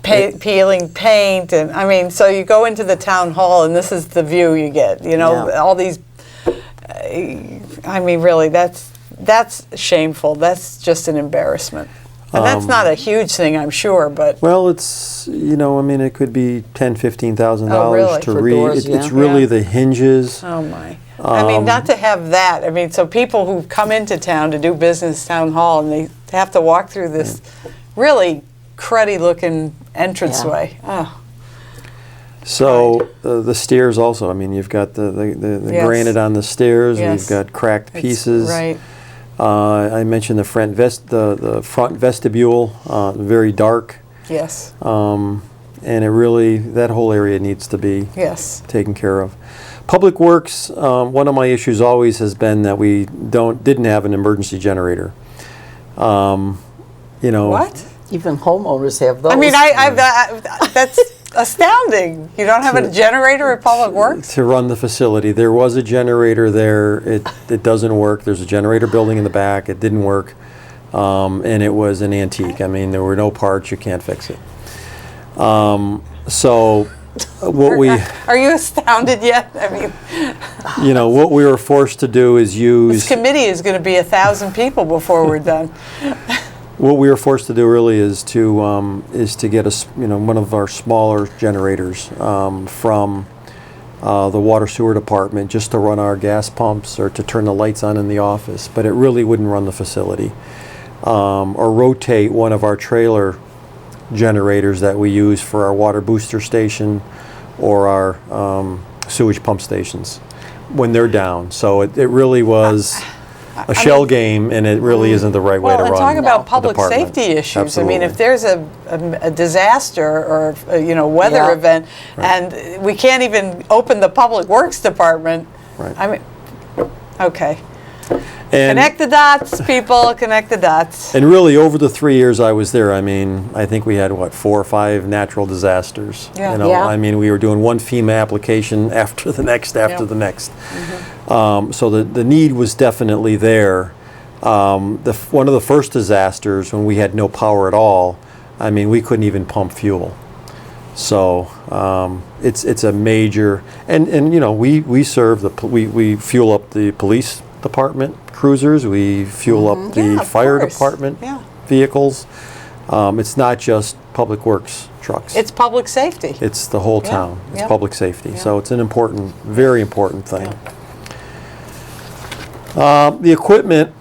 Peeling paint, and I mean, so you go into the town hall and this is the view you get, you know, all these, I mean, really, that's shameful. That's just an embarrassment. And that's not a huge thing, I'm sure, but... Well, it's, you know, I mean, it could be $10,000, $15,000 really? to For read. doors, It's really the hinges. Oh, my. I mean, not to have that. I mean, so people who come into town to do business town hall and they have to walk through this really cruddy looking entranceway. Oh. So the stairs also. I mean, you've got the Yes. granite on the stairs. Yes. You've got cracked It's- pieces. Right. I mentioned the the front vestibule, very dark, Yes. and it really, that whole area needs to be Yes. taken care of. Public Works. One of my issues always has been that we didn't have an emergency generator. You know. What? Even homeowners have those. I mean, that's astounding. You don't have a generator at Public Works? To run the facility. There was a generator there. It doesn't work. There's a generator building in the back. It didn't work. And it was an antique. I mean, there were no parts. You can't fix it. So what we... Are you astounded yet? I mean, You know, what we were forced to do is this use... committee is going to be 1,000 people before we're done. What we were forced to do really is to get one of our smaller generators from the water sewer department, just to run our gas pumps or to turn the lights on in the office, but it really wouldn't run the facility. Or rotate one of our trailer generators that we use for our water booster station or our sewage pump stations when they're down. So it really was a shell game, and it really isn't the right way to Well, run. and talk about the public department. safety issues. Absolutely. I mean, if there's a disaster or weather Yeah. event, and we can't even open the Public Works department. Right. I mean, okay. And, Connect the dots, people. Connect the dots. and really, over the 3 years I was there, I mean, I think we had, 4 or 5 natural disasters. Yeah. You know, Yeah. I mean, we were doing one FEMA application after the next, after Yeah. the next. So the need was definitely there. One of the first disasters, when we had no power at all, I mean, we couldn't even pump fuel. So it's a major, and we serve we fuel up the police department cruisers, we fuel up the Yeah, of fire course. department Yeah. vehicles. It's not just Public Works trucks. It's public safety. It's the whole Yeah, town. It's yeah. public safety. Yeah. So it's an important, very important thing. The equipment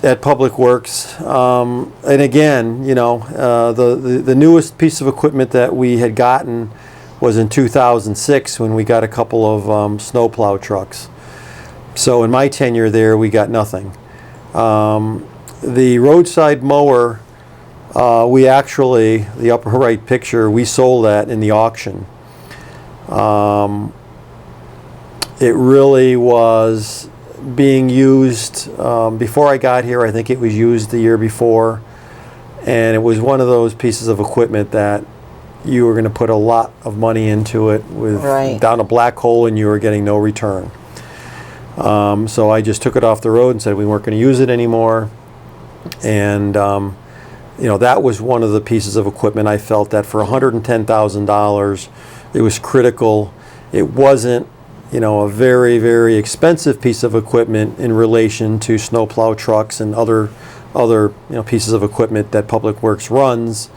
at Public Works, and again, the newest piece of equipment that we had gotten was in 2006 when we got a couple of snowplow trucks. So in my tenure there, we got nothing. The roadside mower, we actually, the upper right picture, we sold that in the auction. It really was being used, before I got here, I think it was used the year before, and it was one of those pieces of equipment that you were going to put a lot of money into it with Right. down a black hole, and you were getting no return. So I just took it off the road and said we weren't going to use it anymore. And that was one of the pieces of equipment I felt that for $110,000, it was critical. It wasn't, a very, very expensive piece of equipment in relation to snowplow trucks and other pieces of equipment that Public Works runs.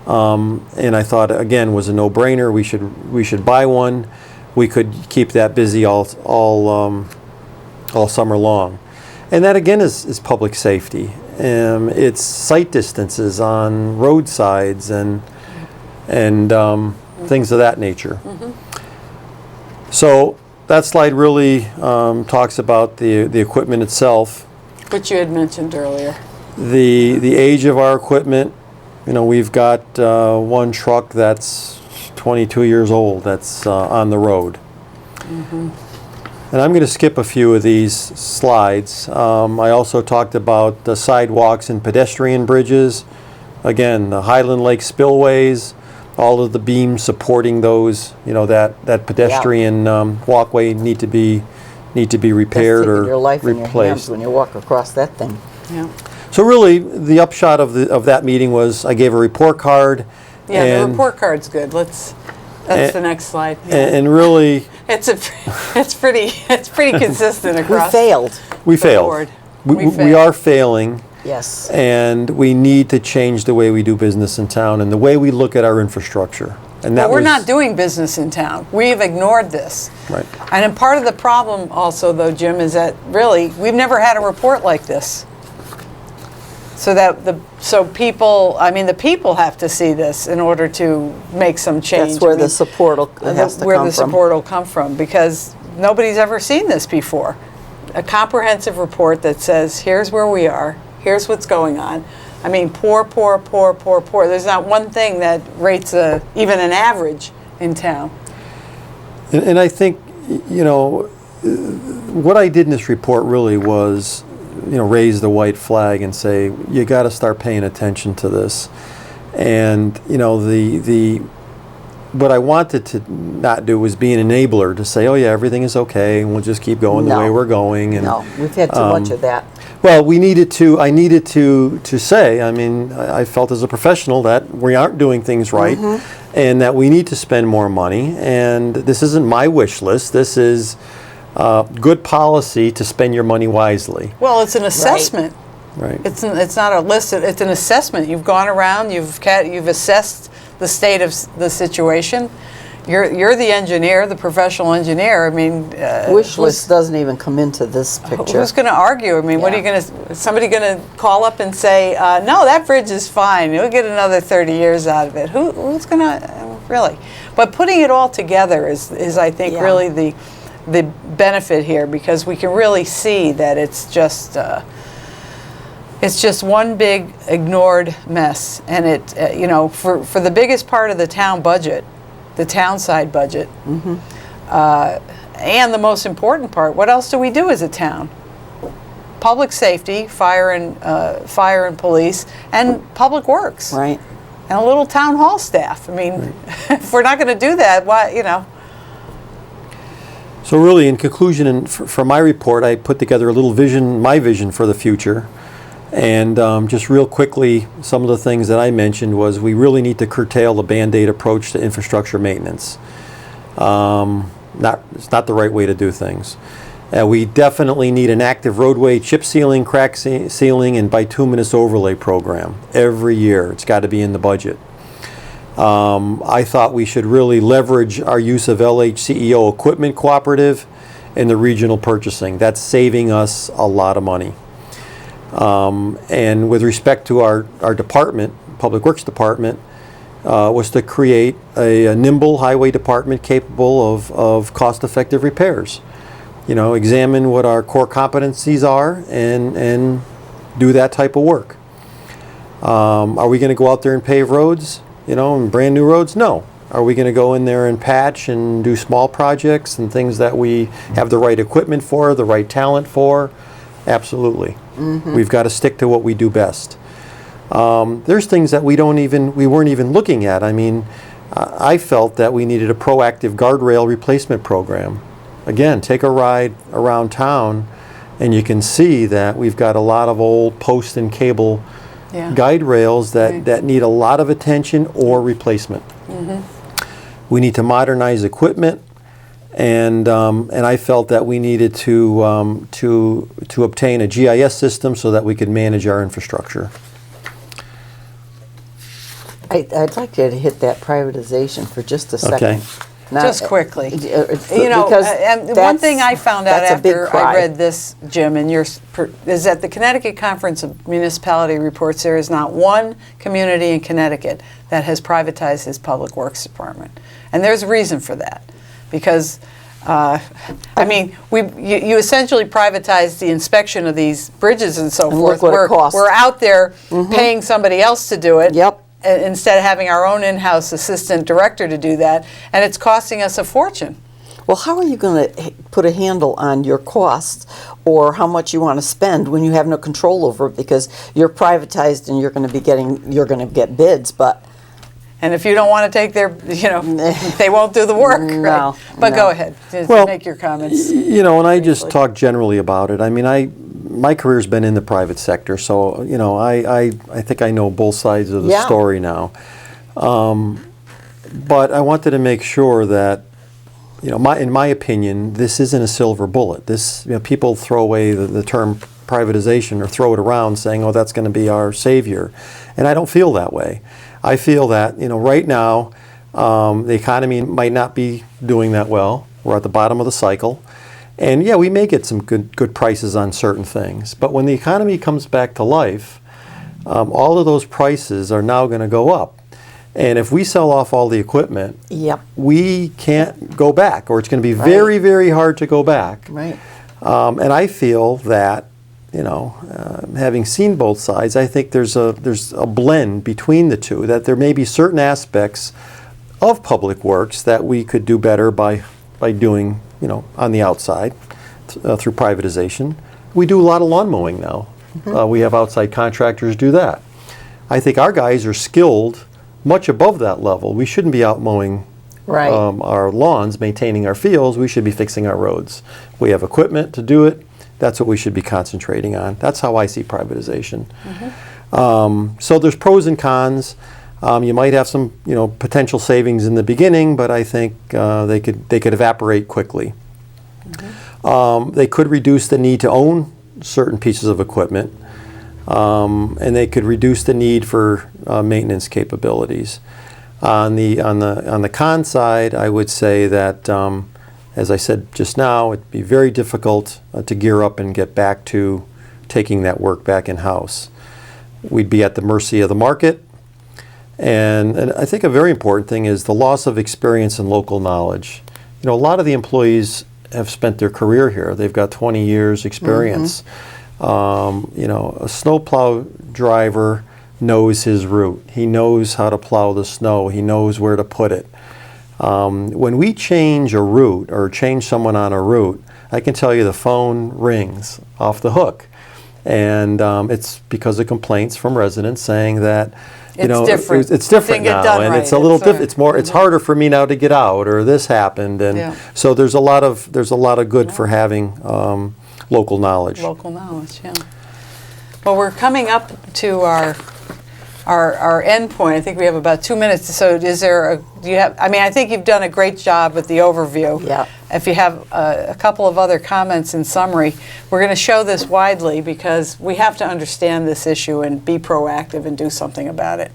And I thought, again, was a no-brainer. We should buy one. We could keep that busy all summer long. And that, again, is public safety. It's sight distances on roadsides and things of that nature. So that slide really talks about the equipment itself. Which you had mentioned earlier. The age of our equipment. We've got one truck that's 22 years old that's on the road. And I'm going to skip a few of these slides. I also talked about the sidewalks and pedestrian bridges. Again, the Highland Lake spillways, all of the beams supporting those, that pedestrian walkway need to be repaired or your life in your hands replaced. when you walk across that thing. Yeah. So really, the upshot of that meeting was I gave a report card. Yeah, the and, report card's good. That's the next slide. Yeah. and really, It's pretty consistent We across failed. we the failed. board. We failed. are failing. Yes. And we need to change the way we do business in town and the way we look at our infrastructure. And that But we're was, not doing business in town. We've ignored this. Right. And then part of the problem also, though, Jim, is that really we've never had a report like this. So that so people, I mean, the people have to see this in order to make some change. That's where I mean, the support has to where come the from. support will come from, because nobody's ever seen this before. A comprehensive report that says, here's where we are, here's what's going on. I mean, poor, poor, poor, poor, poor. There's not one thing that rates even an average in town. And I think, you know, what I did in this report really was, you know, raise the white flag and say, you got to start paying attention to this. And, you know, what I wanted to not do was be an enabler to say, oh yeah, everything is okay, and we'll just keep going the way we're going. And, no, we've had too much of that. well, I needed to say, I mean, I felt as a professional that we aren't doing things right, and that we need to spend more money. And this isn't my wish list. This is good policy to spend your money wisely. Well, it's an assessment. Right. It's not a list. It's an assessment. You've gone around. You've assessed the state of the situation. You're the engineer, the professional engineer. I mean, Wish list doesn't even come into this picture. who's going to argue? I mean, what are you going to? Somebody going to call up and say, no, that bridge is fine. You'll get another 30 years out of it. Who's going to really? But putting it all together is I think really the benefit here, because we can really see that it's just one big ignored mess, and it you know, for the biggest part of the town budget, the town side budget, and the most important part, what else do we do as a town? Public safety, fire and police, and public works, Right. and a little town hall staff. I mean, if we're not going to do that, why, you know? So really, in conclusion, and for my report, I put together a little vision, my vision for the future. And just real quickly, some of the things that I mentioned was we really need to curtail the Band-Aid approach to infrastructure maintenance. It's not the right way to do things. We definitely need an active roadway chip sealing, crack sealing, and bituminous overlay program every year. It's got to be in the budget. I thought we should really leverage our use of LHCEO equipment cooperative in the regional purchasing. That's saving us a lot of money. And with respect to our department, Public Works Department, was to create a nimble highway department capable of cost-effective repairs. You know, examine what our core competencies are and do that type of work. Are we going to go out there and pave roads, you know, and brand new roads? No. Are we going to go in there and patch and do small projects and things that we have the right equipment for, the right talent for? Absolutely. We've got to stick to what we do best. There's things that we weren't even looking at. I mean, I felt that we needed a proactive guardrail replacement program. Again, take a ride around town and you can see that we've got a lot of old post and cable guide rails that need a lot of attention or replacement. We need to modernize equipment. And I felt that we needed to obtain a GIS system so that we could manage our infrastructure. I'd like you to hit that privatization for just a second. Okay. Just quickly. You know, and one thing I found out after I read this, Jim, and is that the Connecticut Conference of Municipality reports there is not one community in Connecticut that has privatized its public works department. And there's a reason for that. Because, I mean, you essentially privatized the inspection of these bridges and so forth. Look what it costs. We're out there paying somebody else to do it. Yep. Instead of having our own in-house assistant director to do that, and it's costing us a fortune. Well, how are you going to put a handle on your costs or how much you want to spend when you have no control over it, because you're privatized and you're going to get bids, but and if you don't want to take their, you know, they won't do the work. No, right? But no. go ahead, Well, make your comments. You know, and I just talk generally about it. I mean, my career's been in the private sector, so you know, I think I know both sides of the story now. But I wanted to make sure that, you know, in my opinion, this isn't a silver bullet. This, you know, people throw away the term privatization or throw it around saying, oh, that's going to be our savior, and I don't feel that way. I feel that, you know, right now the economy might not be doing that well. We're at the bottom of the cycle. And yeah, we may get some good prices on certain things. But when the economy comes back to life, all of those prices are now going to go up. And if we sell off all the equipment, Yep. we can't go back, or it's going to be Right. very, very hard to go back. Right. And I feel that, having seen both sides, I think there's a blend between the two, that there may be certain aspects of public works that we could do better by doing, on the outside through privatization. We do a lot of lawn mowing now. We have outside contractors do that. I think our guys are skilled much above that level. We shouldn't be out mowing Right. our lawns, maintaining our fields. We should be fixing our roads. We have equipment to do it. That's what we should be concentrating on. That's how I see privatization. So there's pros and cons. You might have some, potential savings in the beginning, but I think they could evaporate quickly. They could reduce the need to own certain pieces of equipment, and they could reduce the need for maintenance capabilities. On the con side, I would say that, as I said just now, it'd be very difficult to gear up and get back to taking that work back in-house. We'd be at the mercy of the market. And I think a very important thing is the loss of experience and local knowledge. A lot of the employees have spent their career here. They've got 20 years experience. A snowplow driver knows his route. He knows how to plow the snow. He knows where to put it. When we change a route or change someone on a route, I can tell you the phone rings off the hook. And it's because of complaints from residents saying that Different. it's different Didn't get now, done and right. it's a little different. It's more. It's harder for me now to get out, or this happened, and Yeah. so there's a lot of good for having local knowledge. Local knowledge, yeah. Well, we're coming up to our end point. I think we have about 2 minutes. So I think you've done a great job with the overview. Yeah. If you have a couple of other comments in summary, we're going to show this widely because we have to understand this issue and be proactive and do something about it.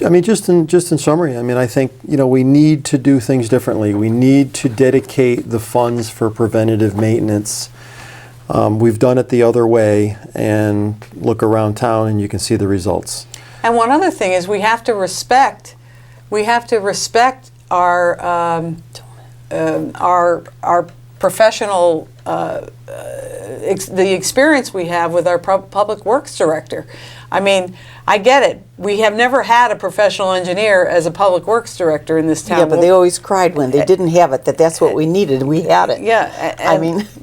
I mean, just in summary, I think we need to do things differently. We need to dedicate the funds for preventative maintenance. We've done it the other way, and look around town, and you can see the results. And one other thing is we have to respect our professional the experience we have with our public works director. I mean, I get it. We have never had a professional engineer as a public works director in this town. Yeah, but they always cried when they didn't have it, that's what we needed. We had it. Yeah.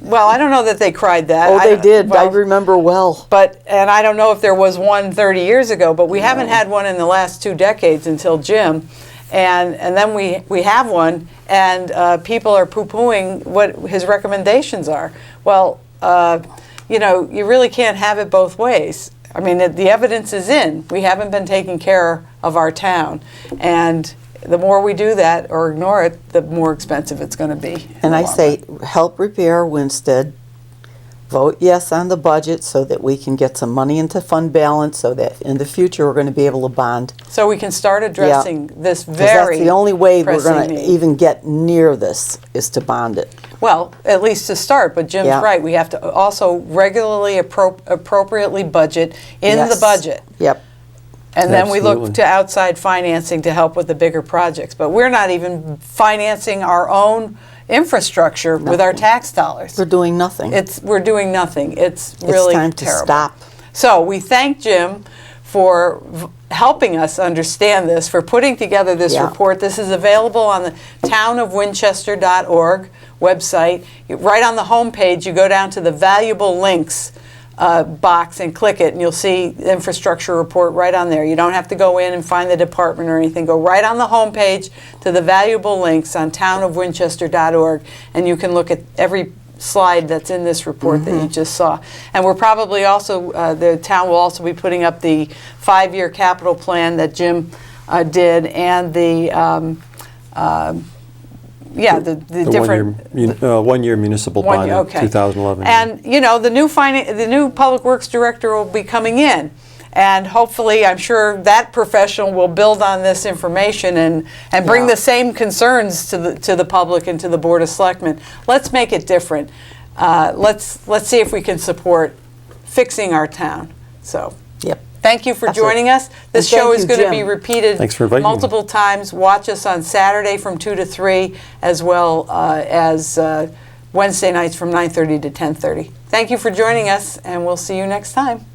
Well, I don't know that they cried that. Oh, they did. Well, I remember well. And I don't know if there was one 30 years ago, but we haven't had one in the last 2 decades until Jim. And then we have one, and people are poo-pooing what his recommendations are. Well, you really can't have it both ways. I mean, the evidence is in. We haven't been taking care of our town. And the more we do that or ignore it, the more expensive it's going to be. And I say, help repair Winsted. Vote yes on the budget so that we can get some money into fund balance so that in the future we're going to be able to bond. So we can start addressing this 'Cause very that's the only way we're going pressing to need. even get near this is to bond it. Well, at least to start, but Jim's Yeah. right. We have to also regularly appropriately budget in the Yes. budget. Yep. And then we look Absolutely. to outside financing to help with the bigger projects. But we're not even financing our own infrastructure with our tax dollars. We're doing nothing. We're doing nothing. It's really time to terrible. stop. So we thank Jim for helping us understand this, for putting together this Yeah. report. This is available on the townofwinchester.org website. Right on the home page, you go down to the valuable links box and click it, and you'll see the infrastructure report right on there. You don't have to go in and find the department or anything. Go right on the home page to the valuable links on townofwinchester.org, and you can look at every slide that's in this report that you just saw. And we're probably also, the town will also be putting up the 5-year capital plan that Jim did, and the different one-year municipal bond in 2011. And the new public works director will be coming in, and hopefully, I'm sure that professional will build on this information and bring the same concerns to the public and to the Board of Selectmen. Let's make it different. Let's see if we can support fixing our town. So. Yep. Thank you for That's joining it. us. This And show thank is you, going to be Jim. repeated Thanks for inviting me. multiple times. Watch us on Saturday from 2 to 3, as well as Wednesday nights from 9:30 to 10:30. Thank you for joining us, and we'll see you next time.